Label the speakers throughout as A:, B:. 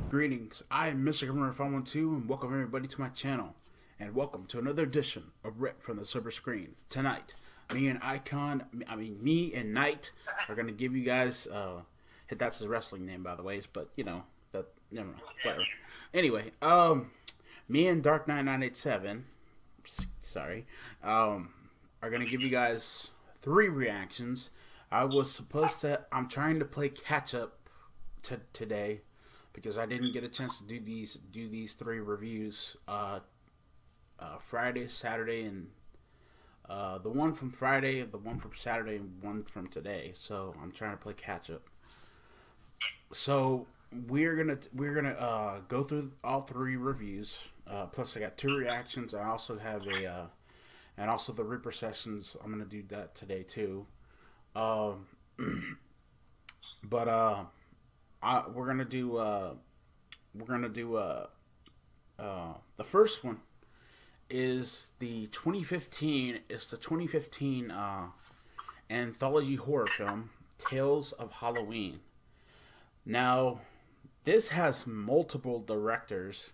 A: Greetings, I am Mr. Grimreaper 512 and welcome everybody to my channel. And welcome to another edition of Rip from the Silverscreen. Tonight, me and Knight are going to give you guys, that's his wrestling name by the way, but you know, whatever. Anyway, me and Dark Knight 987, are going to give you guys 3 reactions. I'm trying to play catch up today, because I didn't get a chance to do these 3 reviews Friday, Saturday, and the one from Friday, the one from Saturday, and one from today. So I'm trying to play catch up. So we're gonna go through all 3 reviews. Plus I got 2 reactions. I also have and also the Reaper sessions. I'm gonna do that today too. We're gonna do the first one is the 2015. It's the 2015 anthology horror film Tales of Halloween. Now, this has multiple directors.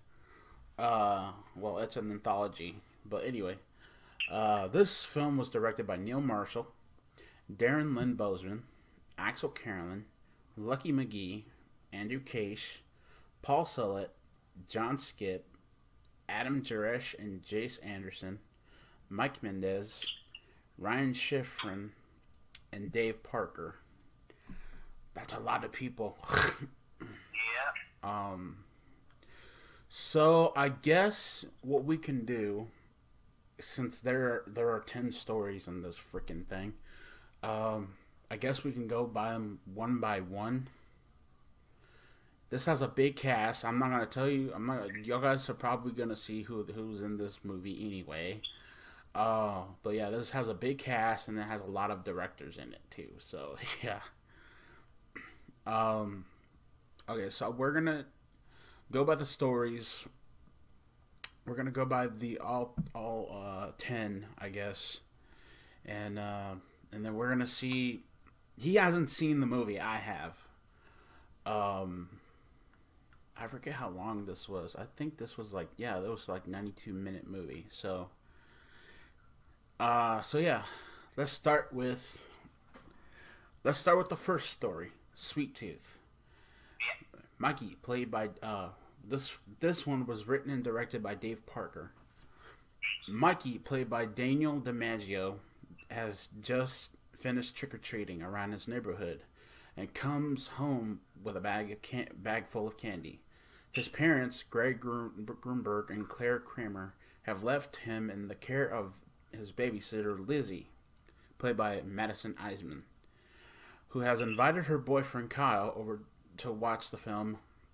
A: Well, it's an anthology, but anyway, this film was directed by Neil Marshall, Darren Lynn Bozeman, Axel Carolyn, Lucky McGee, Andrew Case, Paul Sullett, John Skip, Adam Jaresh and Jace Anderson, Mike Mendez, Ryan Schifrin, and Dave Parker. That's a lot of people.
B: Yeah.
A: So I guess what we can do, since there are 10 stories in this freaking thing, I guess we can go by them one by one. This has a big cast. I'm not gonna tell you. You guys are probably gonna see who's in this movie anyway. But yeah, this has a big cast and it has a lot of directors in it too. So yeah. Okay, so we're gonna go by the stories. We're gonna go by the all 10, I guess, and then we're gonna see. He hasn't seen the movie. I have. I forget how long this was. I think this was like, yeah, it was like 92-minute movie. So yeah, let's start with the first story, Sweet Tooth. Mikey, played by this one was written and directed by Dave Parker. Mikey, played by Daniel DiMaggio, has just finished trick-or-treating around his neighborhood and comes home with a bag full of candy. His parents, Greg Grunberg and Claire Kramer, have left him in the care of his babysitter, Lizzie, played by Madison Eisman, who has invited her boyfriend, Kyle, over to watch the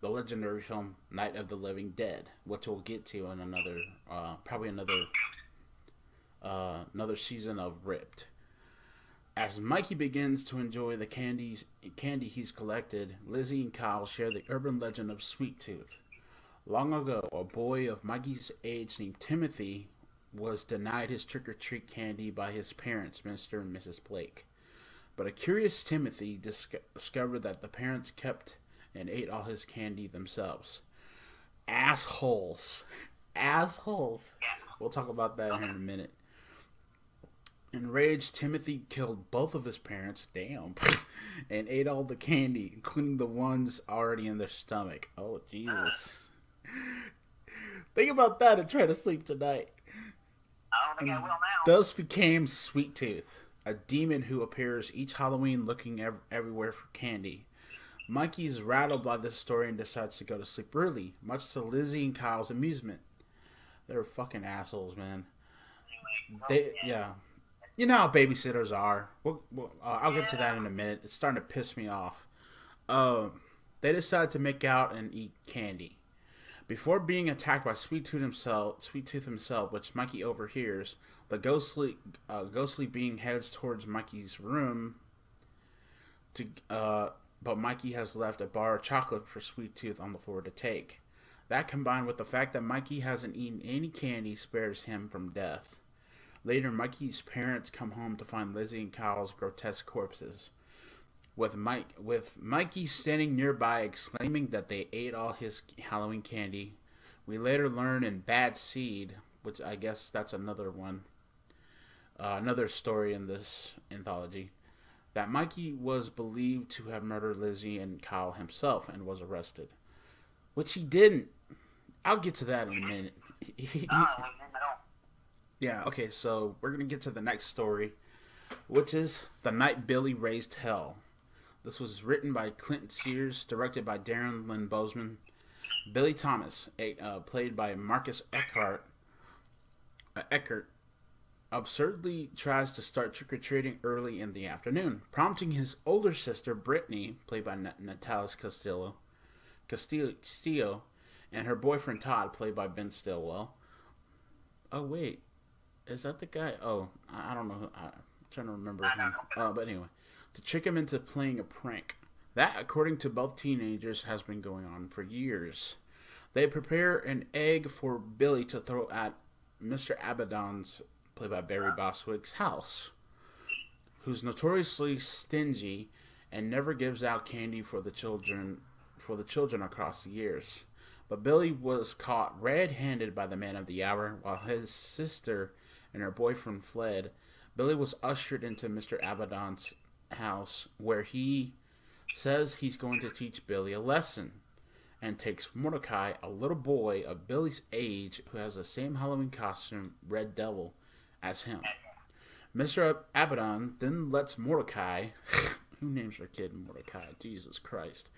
A: legendary film Night of the Living Dead, which we'll get to in another, probably another season of Ripped. As Mikey begins to enjoy the candy he's collected, Lizzie and Kyle share the urban legend of Sweet Tooth. Long ago, a boy of Mikey's age named Timothy was denied his trick-or-treat candy by his parents, Mr. and Mrs. Blake. But a curious Timothy discovered that the parents kept and ate all his candy themselves. Assholes. Assholes. We'll talk about that here in a minute. Enraged, Timothy killed both of his parents, damn, and ate all the candy, including the ones already in their stomach. Oh, Jesus. Think about that and try to sleep tonight.
B: I don't think I will now.
A: Thus became Sweet Tooth, a demon who appears each Halloween looking everywhere for candy. Mikey is rattled by this story and decides to go to sleep early, much to Lizzie and Kyle's amusement. They're fucking assholes, man. Yeah. You know how babysitters are. I'll get to that in a minute. It's starting to piss me off. They decide to make out and eat candy. Before being attacked by Sweet Tooth himself, which Mikey overhears, the ghostly being heads towards Mikey's room. But Mikey has left a bar of chocolate for Sweet Tooth on the floor to take. That, combined with the fact that Mikey hasn't eaten any candy, spares him from death. Later, Mikey's parents come home to find Lizzie and Kyle's grotesque corpses, with Mikey standing nearby exclaiming that they ate all his Halloween candy. We later learn in Bad Seed, which I guess that's another one, another story in this anthology, that Mikey was believed to have murdered Lizzie and Kyle himself and was arrested, which he didn't. I'll get to that in a minute. Yeah, okay, so we're going to get to the next story, which is The Night Billy Raised Hell. This was written by Clint Sears, directed by Darren Lynn Bousman. Billy Thomas, played by Marcus Eckert, absurdly tries to start trick-or-treating early in the afternoon, prompting his older sister, Brittany, played by Natalis Castillo, and her boyfriend, Todd, played by Ben Stillwell. Oh, wait. Is that the guy? Oh, I don't know. I'm trying to remember him. But anyway, to trick him into playing a prank. That, according to both teenagers, has been going on for years. They prepare an egg for Billy to throw at Mr. Abaddon's, played by Barry Bostwick's, house, who's notoriously stingy and never gives out candy for the children across the years. But Billy was caught red-handed by the man of the hour while his sister and her boyfriend fled. Billy was ushered into Mr. Abaddon's house, where he says he's going to teach Billy a lesson, and takes Mordecai, a little boy of Billy's age who has the same Halloween costume, Red Devil, as him. Mr. Abaddon then lets Mordecai, who names their kid Mordecai? Jesus Christ,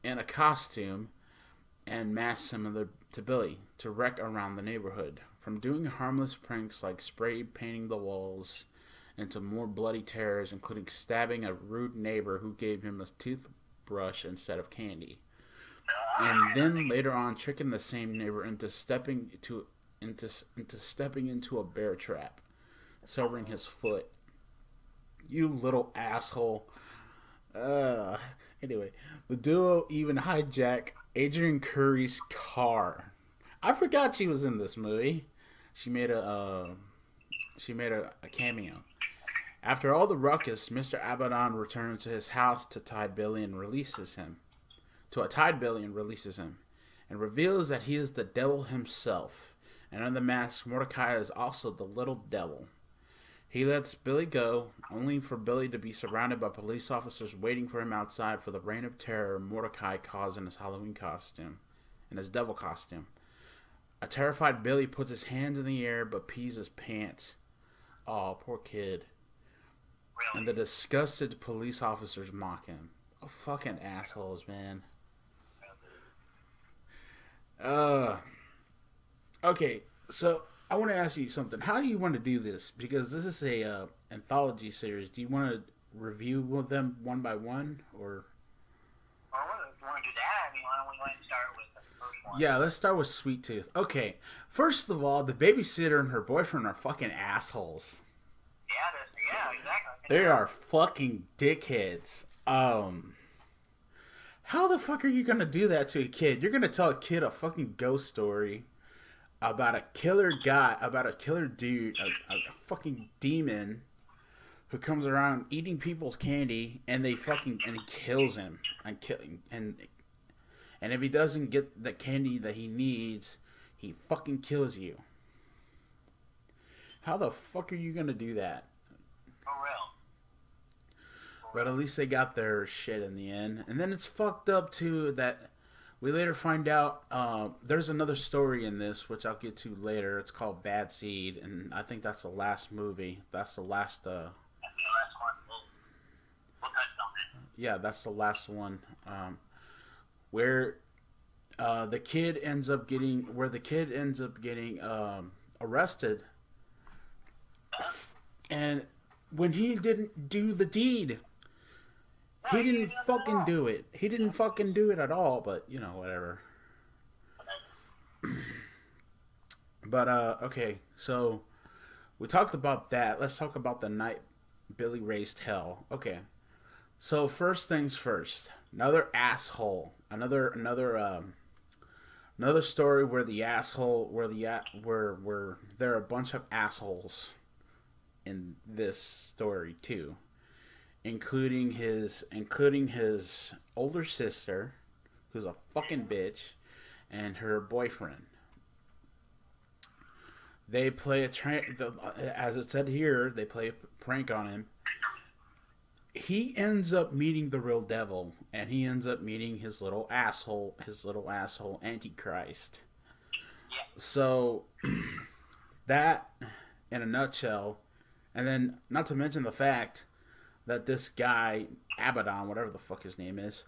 A: in a costume and mask similar to Billy, to wreck around the neighborhood. From doing harmless pranks like spray painting the walls into more bloody terrors, including stabbing a rude neighbor who gave him a toothbrush instead of candy. And then later on tricking the same neighbor into stepping into a bear trap, severing his foot. You little asshole. Anyway, the duo even hijack Adrian Curry's car. I forgot she was in this movie. She made a cameo. After all the ruckus, Mr. Abaddon returns to his house to Tide Billy and releases him, and reveals that he is the devil himself. And under the mask, Mordecai is also the little devil. He lets Billy go, only for Billy to be surrounded by police officers waiting for him outside for the reign of terror Mordecai caused in his Halloween costume, in his devil costume. A terrified Billy puts his hands in the air but pees his pants. Aw, poor kid. Really? And the disgusted police officers mock him. Oh, fucking assholes, man. Okay, so I want to ask you something. How do you want to do this? Because this is a anthology series. Do you want to review them one by one, or?
B: Well, if you want to do that, why don't we go ahead and start with the first one?
A: Yeah, let's start with Sweet Tooth. Okay, first of all, the babysitter and her boyfriend are fucking assholes.
B: Yeah, exactly.
A: They are fucking dickheads. How the fuck are you gonna do that to a kid? You're gonna tell a kid a fucking ghost story about a killer guy, about a killer dude, a fucking demon who comes around eating people's candy, and he kills him, and if he doesn't get the candy that he needs, he fucking kills you. How the fuck are you gonna do that?
B: For real.
A: But at least they got their shit in the end. And then it's fucked up too that we later find out there's another story in this, which I'll get to later. It's called Bad Seed, and I think that's the last movie. That's the last.
B: That's the last one. We'll touch on it.
A: Yeah, that's the last one. Where the kid ends up getting arrested, and when he didn't do the deed. He didn't fucking do it. He didn't fucking do it at all, but, you know, whatever. But, okay, so we talked about that. Let's talk about the night Billy raised hell. Okay, so first things first. Another asshole. Another story where there are a bunch of assholes in this story too, including his older sister, who's a fucking bitch, and her boyfriend. They play as it said here, they play a prank on him. He ends up meeting the real devil, and he ends up meeting his little asshole Antichrist. So, that, in a nutshell, and then not to mention the fact that this guy, Abaddon, whatever the fuck his name is,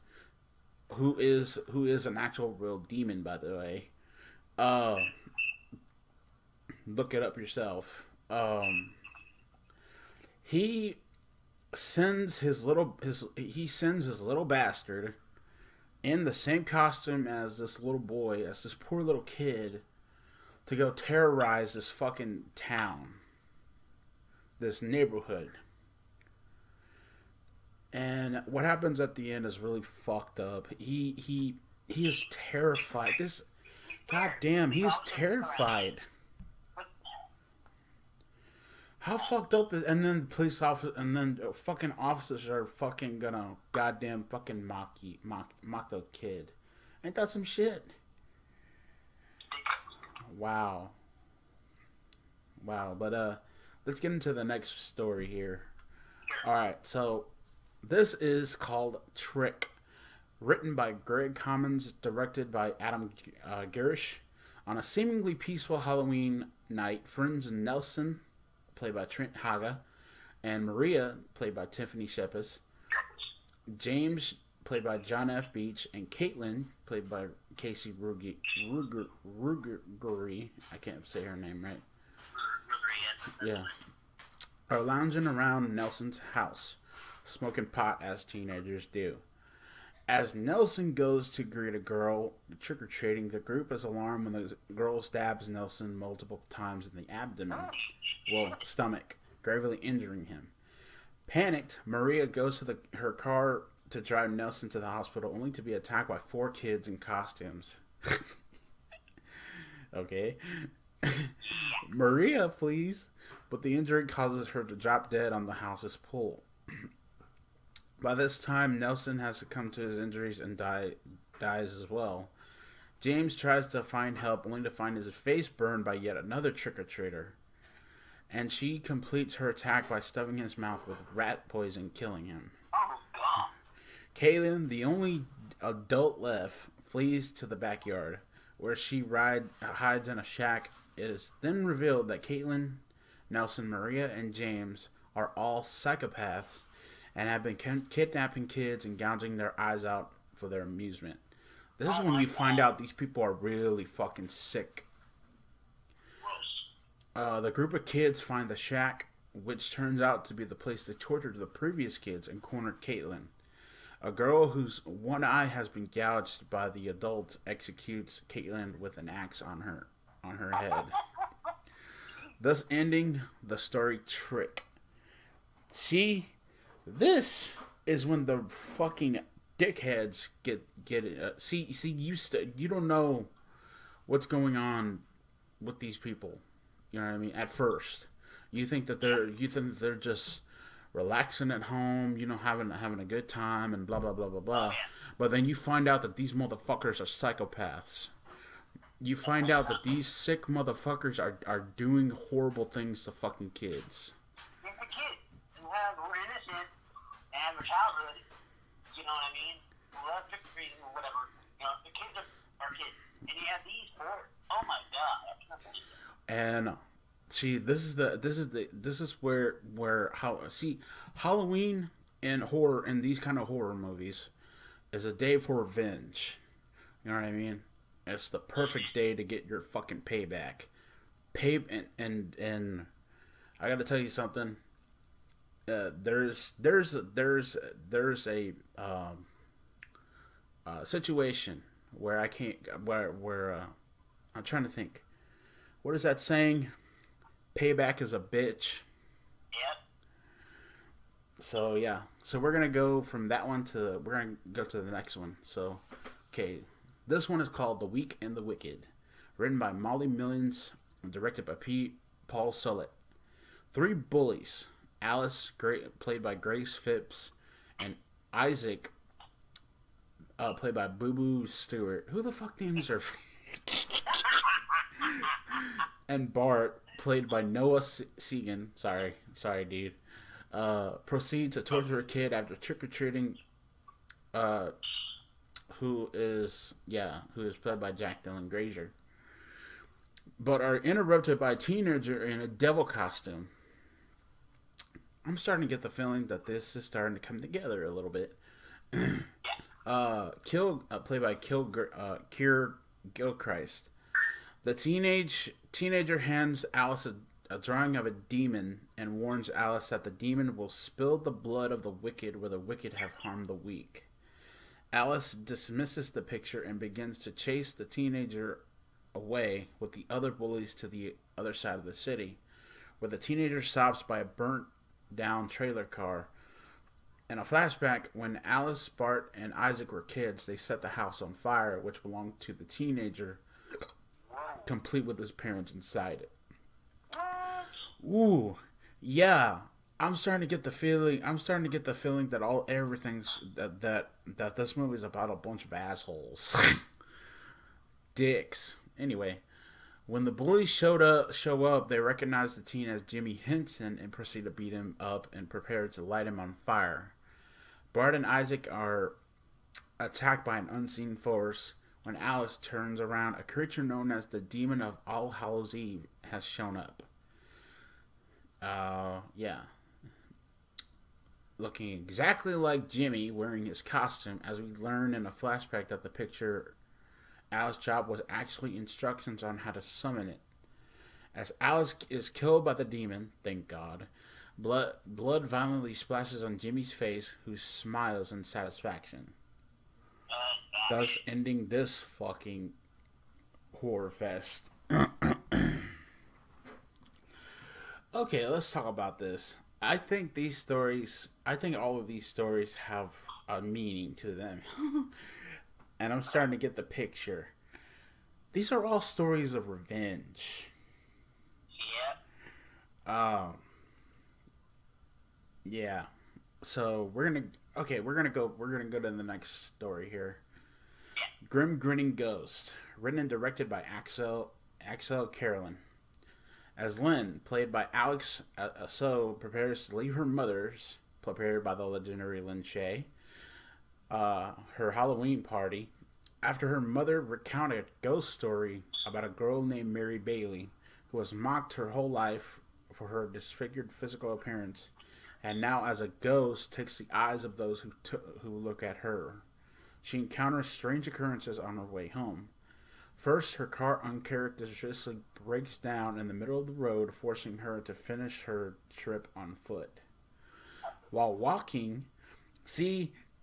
A: who is an actual real demon, by the way. Look it up yourself. He sends his little bastard in the same costume as this little boy, as this poor little kid, to go terrorize this fucking town, this neighborhood. And what happens at the end is really fucked up. He is terrified. Goddamn, he is terrified. How fucked up is, and then police officer, and then fucking officers are fucking gonna goddamn fucking mock the kid. Ain't that some shit? Wow. But let's get into the next story here. All right, so this is called Trick, written by Greg Commons, directed by Adam Girish. On a seemingly peaceful Halloween night, friends Nelson, played by Trent Haga, and Maria, played by Tiffany Shepis, James, played by John F. Beach, and Caitlin, played by Casey Ruggeri, I can't say her name right. Yeah. Are lounging around Nelson's house, smoking pot as teenagers do. As Nelson goes to greet a girl trick-or-treating, the group is alarmed when the girl stabs Nelson multiple times in the abdomen, stomach, gravely injuring him. Panicked, Maria goes to her car to drive Nelson to the hospital, only to be attacked by 4 kids in costumes. Okay. Maria flees, but the injury causes her to drop dead on the house's pool. By this time, Nelson has succumbed to his injuries and dies as well. James tries to find help, only to find his face burned by yet another trick-or-treater. And she completes her attack by stuffing his mouth with rat poison, killing him. Kaylin, the only adult left, flees to the backyard, where she hides in a shack. It is then revealed that Caitlin, Nelson, Maria, and James are all psychopaths and have been kidnapping kids and gouging their eyes out for their amusement. This is when you find out these people are really fucking sick. The group of kids find the shack, which turns out to be the place they tortured the previous kids and cornered Caitlin. A girl whose one eye has been gouged by the adults executes Caitlin with an axe on her head. Thus ending the story Trick. See, this is when the fucking dickheads get it. You don't know what's going on with these people. You know what I mean? At first, you think that they're just relaxing at home, having a good time and blah blah blah blah blah. But then you find out that these motherfuckers are psychopaths. You find out that these sick motherfuckers are doing horrible things to fucking kids.
B: It's the kids who are innocent and have their childhood. You know what I mean? Who love trick-or-treating or whatever. The kids are kids, and you have these four. Oh my god!
A: And see, this is where Halloween and horror and these kind of horror movies is a day for revenge. You know what I mean? It's the perfect day to get your fucking payback. And I got to tell you something. There's a situation where I can't where I'm trying to think. What is that saying? Payback is a bitch.
B: Yep.
A: So yeah. So we're gonna go from that one to the next one. So, okay, this one is called The Weak and the Wicked, written by Molly Millions and directed by Paul Sullett. three bullies: Alice, played by Grace Phipps, and Isaac, played by Boo Boo Stewart. Who the fuck names her? And Bart, played by Noah Segan. Sorry, dude. Proceeds to torture a kid after trick or treating. Who is played by Jack Dylan Grazer, but are interrupted by a teenager in a devil costume. I'm starting to get the feeling that this is starting to come together a little bit. Played by Kier Gilchrist. The teenager hands Alice a drawing of a demon and warns Alice that the demon will spill the blood of the wicked where the wicked have harmed the weak. Alice dismisses the picture and begins to chase the teenager away with the other bullies to the other side of the city, where the teenager stops by a burnt-down trailer car. In a flashback, when Alice, Bart, and Isaac were kids, they set the house on fire, which belonged to the teenager, complete with his parents inside it. Ooh, yeah. I'm starting to get the feeling that everything's that this movie is about a bunch of assholes. Dicks. Anyway, when the bullies show up, they recognize the teen as Jimmy Henson and proceed to beat him up and prepare to light him on fire. Bart and Isaac are attacked by an unseen force. When Alice turns around, a creature known as the Demon of All Hallows Eve has shown up. Yeah. Looking exactly like Jimmy, wearing his costume, as we learn in a flashback that the picture Alice's job was actually instructions on how to summon it. As Alice is killed by the demon, thank God, blood violently splashes on Jimmy's face, who smiles in satisfaction, thus ending this fucking horror fest. Okay, let's talk about this. I think all of these stories have a meaning to them. And I'm starting to get the picture. These are all stories of revenge.
B: Yeah.
A: Yeah. So we're gonna go to the next story here. Grim Grinning Ghost, written and directed by Axel Carolyn. As Lynn, played by Alex prepares to leave her mother's, prepared by the legendary Lynn Shay, her Halloween party, after her mother recounted a ghost story about a girl named Mary Bailey, who was mocked her whole life for her disfigured physical appearance, and now as a ghost takes the eyes of those who look at her. She encounters strange occurrences on her way home. First, her car uncharacteristically breaks down in the middle of the road, forcing her to finish her trip on foot. While walking,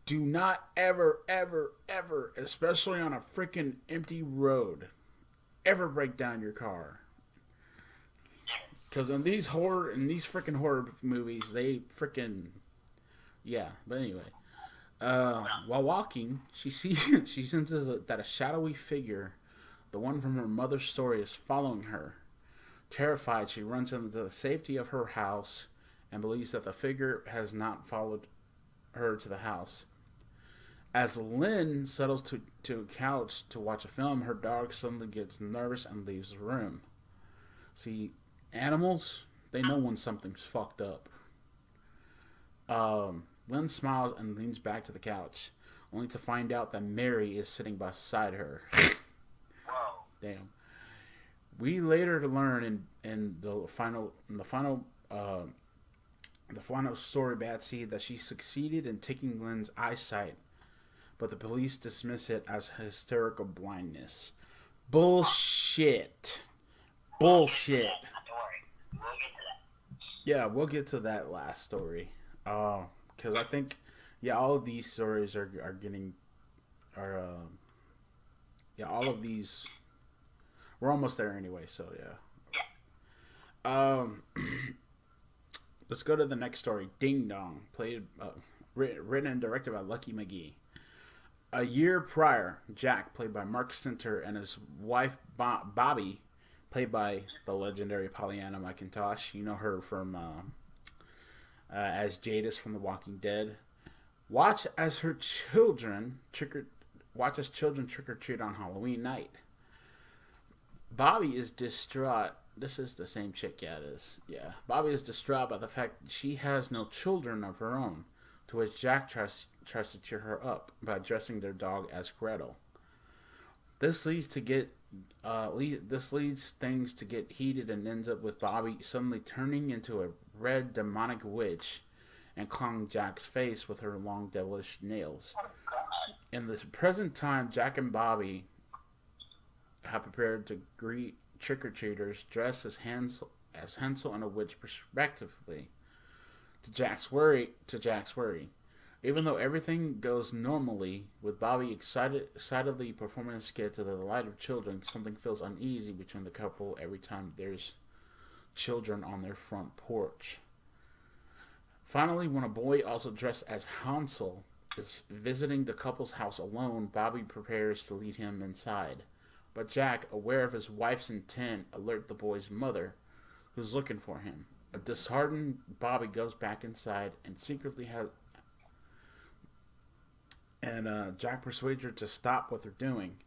A: do not ever, especially on a freaking empty road, ever break down your car. Because in these freaking horror movies, they freaking, yeah. But anyway, while walking, she senses that a shadowy figure, the one from her mother's story, is following her. Terrified, she runs into the safety of her house and believes that the figure has not followed her to the house. As Lynn settles to a couch to watch a film, her dog suddenly gets nervous and leaves the room. See, animals, they know when something's fucked up. Lynn smiles and leans back to the couch, only to find out that Mary is sitting beside her. Damn. We later learn in the final story, Bad Seed, that she succeeded in taking Lynn's eyesight, but the police dismiss it as hysterical blindness. Bullshit. Bullshit.
B: Don't worry. We'll get to that.
A: Yeah, we'll get to that last story. Because I think, yeah, all of these stories all of these, we're almost there anyway, so yeah. Let's go to the next story. Ding Dong, written and directed by Lucky McGee. A year prior, Jack, played by Mark Center, and his wife Bobby, played by the legendary Pollyanna McIntosh. You know her from as Jadis from The Walking Dead. Watch as her children watch as children trick or treat on Halloween night. Bobby is distraught. This is the same chick, yeah, it is. Yeah. Bobby is distraught by the fact that she has no children of her own, to which Jack tries to cheer her up by dressing their dog as Gretel. This leads things to get heated and ends up with Bobby suddenly turning into a red demonic witch and clawing Jack's face with her long devilish nails. In the present time, Jack and Bobby have prepared to greet trick-or-treaters dressed as Hansel and a witch respectively. To Jack's worry. Even though everything goes normally, with Bobby excitedly performing a skit to the delight of children, something feels uneasy between the couple every time there's children on their front porch. Finally, when a boy also dressed as Hansel is visiting the couple's house alone, Bobby prepares to lead him inside. But Jack, aware of his wife's intent, alerts the boy's mother, who's looking for him. A disheartened Bobby goes back inside and secretly Jack persuades her to stop what they're doing,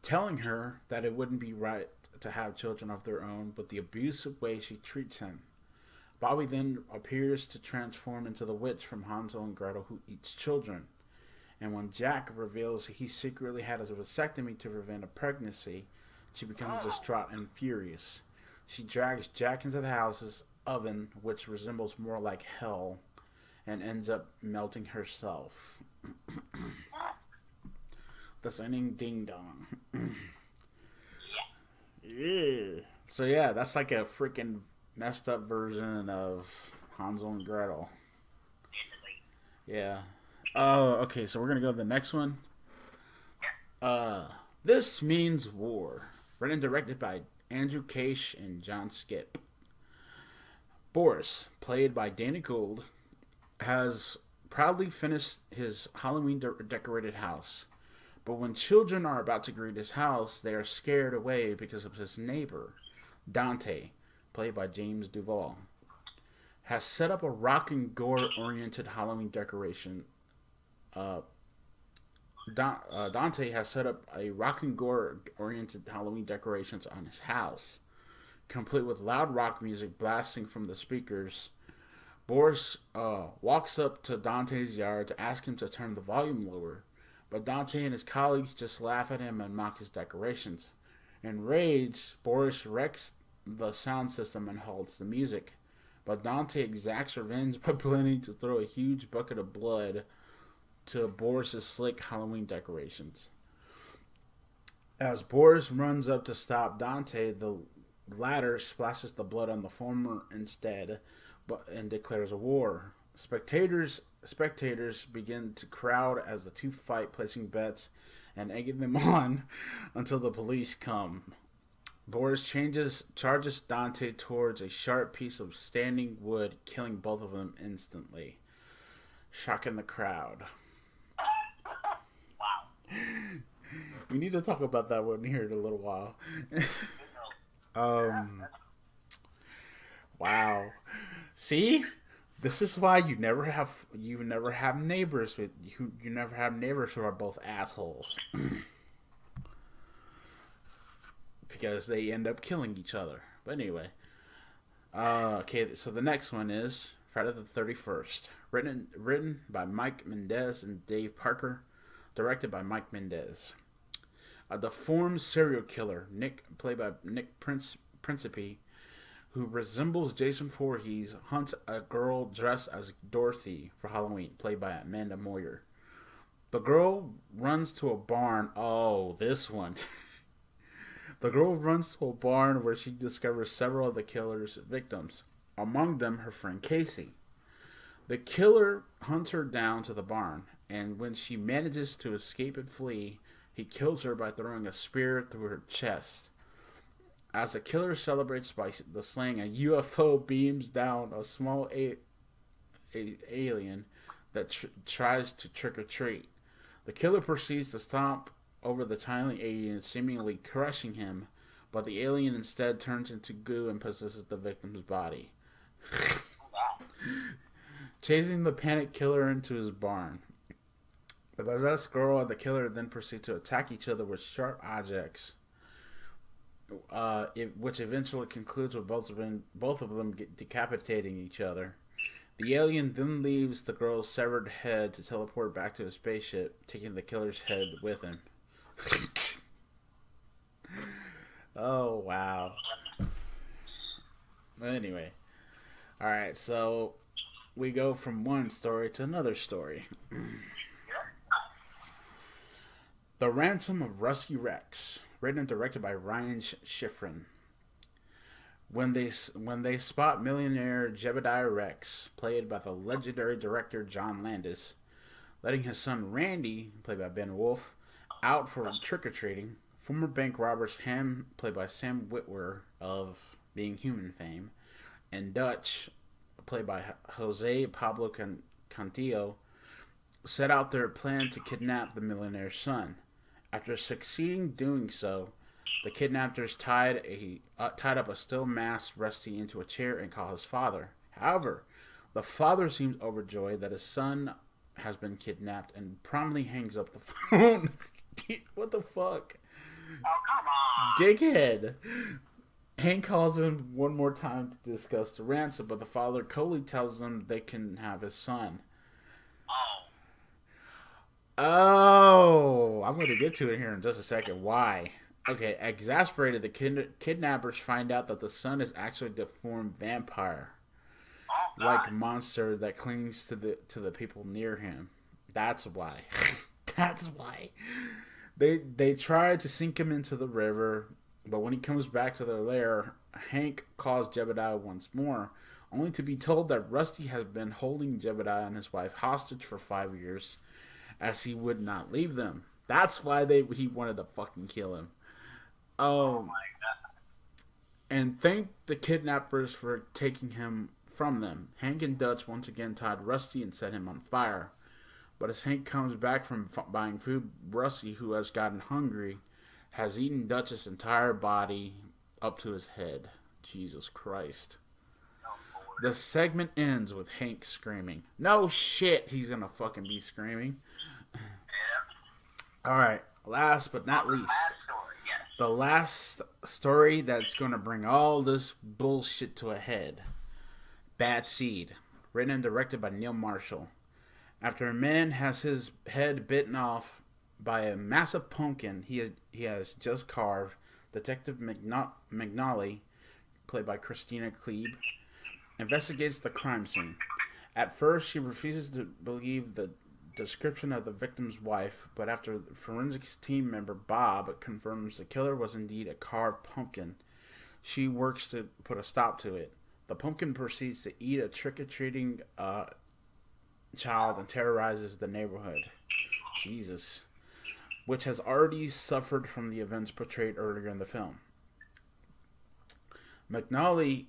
A: telling her that it wouldn't be right to have children of their own, but the abusive way she treats him. Bobby then appears to transform into the witch from Hansel and Gretel who eats children. And when Jack reveals he secretly had a vasectomy to prevent a pregnancy, she becomes distraught and furious. She drags Jack into the house's oven, which resembles more like hell, and ends up melting herself. That's ending ding dong. Yeah. So yeah, that's like a freaking messed up version of Hansel and Gretel. Yeah. Oh, okay, so we're gonna go to the next one. This Means War. Written and directed by Andrew Case and John Skip. Boris, played by Danny Gould, has proudly finished his Halloween decorated house. But when children are about to greet his house, they are scared away because of his neighbor, Dante, played by James Duval, has set up a rock and gore-oriented Halloween decoration. Dante has set up a rock and gore-oriented Halloween decorations on his house, complete with loud rock music blasting from the speakers. Boris walks up to Dante's yard to ask him to turn the volume lower, but Dante and his colleagues just laugh at him and mock his decorations. Enraged, Boris wrecks the sound system and halts the music, but Dante exacts revenge by planning to throw a huge bucket of blood to Boris's slick Halloween decorations. As Boris runs up to stop Dante, the latter splashes the blood on the former instead, and declares a war. Spectators begin to crowd as the two fight, placing bets and egging them on until the police come. Boris charges Dante towards a sharp piece of standing wood, killing both of them instantly, shocking the crowd.
B: Wow.
A: We need to talk about that one here in a little while. Wow. See? This is why you never have neighbors you never have neighbors who are both assholes. Because they end up killing each other. But anyway. Okay, so the next one is Friday the 31st. Written by Mike Mendez and Dave Parker. Directed by Mike Mendez. A deformed serial killer, played by Nick Principe, who resembles Jason Voorhees, hunts a girl dressed as Dorothy for Halloween, played by Amanda Moyer. The girl runs to a barn. Oh, this one. The girl runs to a barn where she discovers several of the killer's victims, among them her friend Casey. The killer hunts her down to the barn, and when she manages to escape and flee, he kills her by throwing a spear through her chest. As the killer celebrates by the slaying, a UFO beams down a small alien that tries to trick or treat. The killer proceeds to stomp over the tiny alien, seemingly crushing him, but the alien instead turns into goo and possesses the victim's body. Chasing the panic killer into his barn. The possessed girl and the killer then proceed to attack each other with sharp objects, which eventually concludes with both of them decapitating each other. The alien then leaves the girl's severed head to teleport back to his spaceship, taking the killer's head with him. Oh, wow. Anyway. Alright, so we go from one story to another story. The Ransom of Rusty Rex, written and directed by Ryan Schifrin. When they spot millionaire Jebediah Rex, played by the legendary director John Landis, letting his son Randy, played by Ben Wolfe, out for trick-or-treating, former bank robbers Ham, played by Sam Witwer of Being Human fame, and Dutch, played by Jose Pablo Cantillo, set out their plan to kidnap the millionaire's son. After succeeding doing so, the kidnappers tied up a still masked Rusty into a chair and called his father. However, the father seems overjoyed that his son has been kidnapped and promptly hangs up the phone. What the fuck?
B: Oh, come on.
A: Dickhead. Hank calls him one more time to discuss the ransom, but the father coldly tells them they can have his son. Oh, I'm going to get to it here in just a second. Why? Okay, exasperated, the kidnappers find out that the son is actually a deformed vampire, like monster that clings to the people near him. That's why. That's why. They try to sink him into the river, but when he comes back to their lair, Hank calls Jebediah once more, only to be told that Rusty has been holding Jebediah and his wife hostage for 5 years, as he would not leave them. That's why he wanted to fucking kill him. Oh my god. And thank the kidnappers for taking him from them. Hank and Dutch once again tied Rusty and set him on fire. But as Hank comes back from buying food, Rusty, who has gotten hungry, has eaten Dutch's entire body up to his head. Jesus Christ. The segment ends with Hank screaming. No shit, he's gonna fucking be screaming. Alright, last but not least. The last story that's gonna bring all this bullshit to a head. Bad Seed. Written and directed by Neil Marshall. After a man has his head bitten off by a massive pumpkin he has just carved, Detective McNally, played by Christina Klebe, investigates the crime scene. At first, she refuses to believe the description of the victim's wife, but after the forensics team member Bob confirms the killer was indeed a carved pumpkin, she works to put a stop to it. The pumpkin proceeds to eat a trick-or-treating child and terrorizes the neighborhood. Jesus. Which has already suffered from the events portrayed earlier in the film. McNally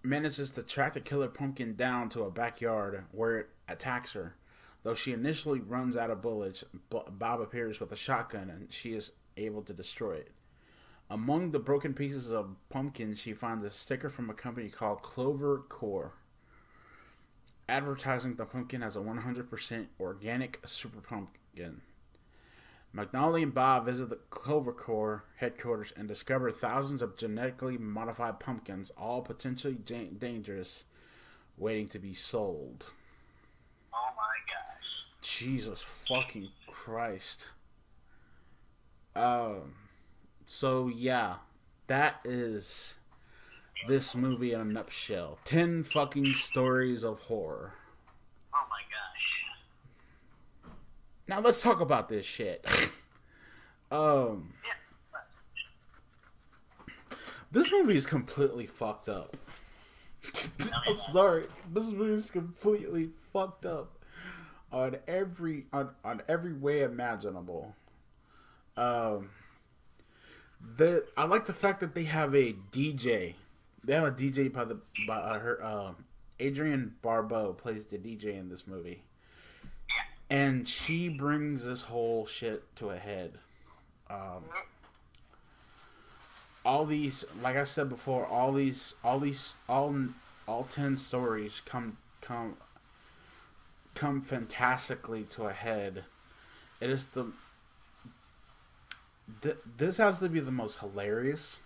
A: manages to track the killer pumpkin down to a backyard where it attacks her. Though she initially runs out of bullets, Bob appears with a shotgun and she is able to destroy it. Among the broken pieces of pumpkin, she finds a sticker from a company called Clover Core, advertising the pumpkin as a 100% organic super pumpkin. McNally and Bob visit the Clover Core headquarters and discover thousands of genetically modified pumpkins, all potentially dangerous, waiting to be sold.
B: Oh my gosh.
A: Jesus fucking Christ. So yeah, that is this movie in a nutshell. 10 fucking stories of horror.
B: Oh my gosh.
A: Now let's talk about this shit. This movie is completely fucked up. I'm sorry. This movie is completely fucked up on every way imaginable. I like the fact that they have a DJ. They have a DJ by her Adrienne Barbeau plays the DJ in this movie. And she brings this whole shit to a head. all these, like I said before, all 10 stories come fantastically to a head. It is this has to be the most hilarious,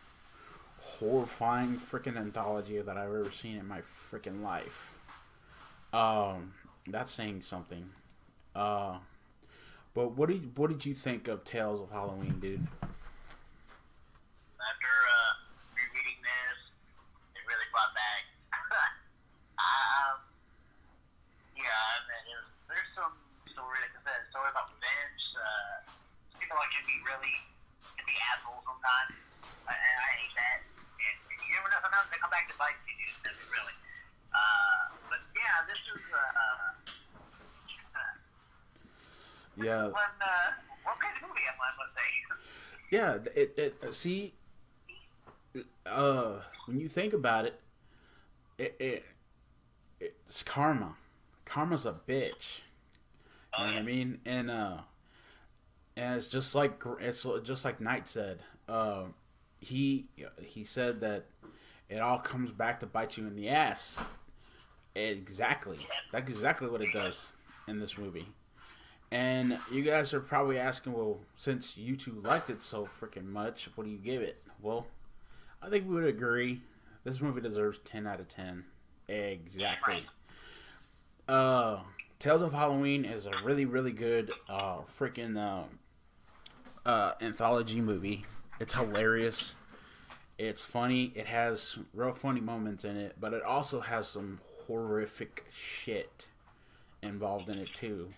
A: horrifying freaking anthology that I've ever seen in my freaking life. That's saying something. But what did you think of Tales of Halloween, dude?
B: After rereading this, it really brought back. Yeah, I mean, there's some story, like I said, story about revenge. People like can be assholes sometimes, and I hate that. And you never know, sometimes they come back to bite you, dude. Really. But yeah, this is
A: Yeah.
B: one crazy movie, I must say.
A: Yeah, see, when you think about it, it's karma. Karma's a bitch. You know what I mean? And it's just like Knight said. He said that it all comes back to bite you in the ass. Exactly. That's exactly what it does in this movie. And you guys are probably asking, well, since you two liked it so freaking much, what do you give it? Well, I think we would agree. This movie deserves 10 out of 10. Exactly. Tales of Halloween is a really, really good freaking anthology movie. It's hilarious. It's funny. It has real funny moments in it, but it also has some horrific shit involved in it too.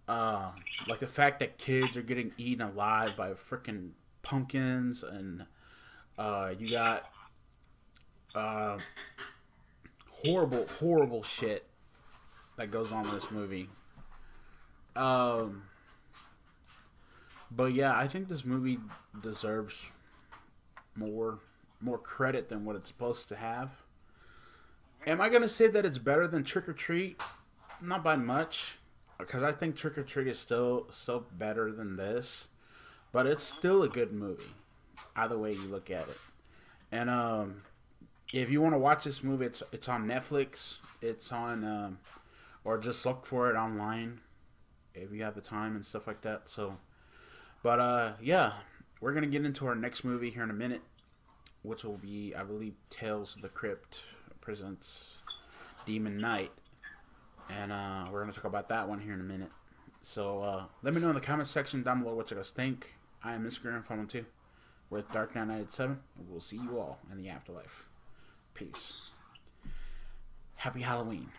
A: Like the fact that kids are getting eaten alive by freaking pumpkins, and you got horrible shit that goes on in this movie. But yeah, I think this movie deserves more credit than what it's supposed to have. Am I gonna say that it's better than Trick or Treat? Not by much, because I think Trick or Treat is still better than this, but it's still a good movie, either way you look at it. And if you want to watch this movie, it's on Netflix. It's on, or just look for it online if you have the time and stuff like that. So, but yeah, we're gonna get into our next movie here in a minute, which will be, I believe, Tales of the Crypt presents Demon Knight. And we're going to talk about that one here in a minute. So let me know in the comment section down below what you guys think. I am Mr. Grimreaper 2 with Dark Knight 97. And we'll see you all in the afterlife. Peace. Happy Halloween.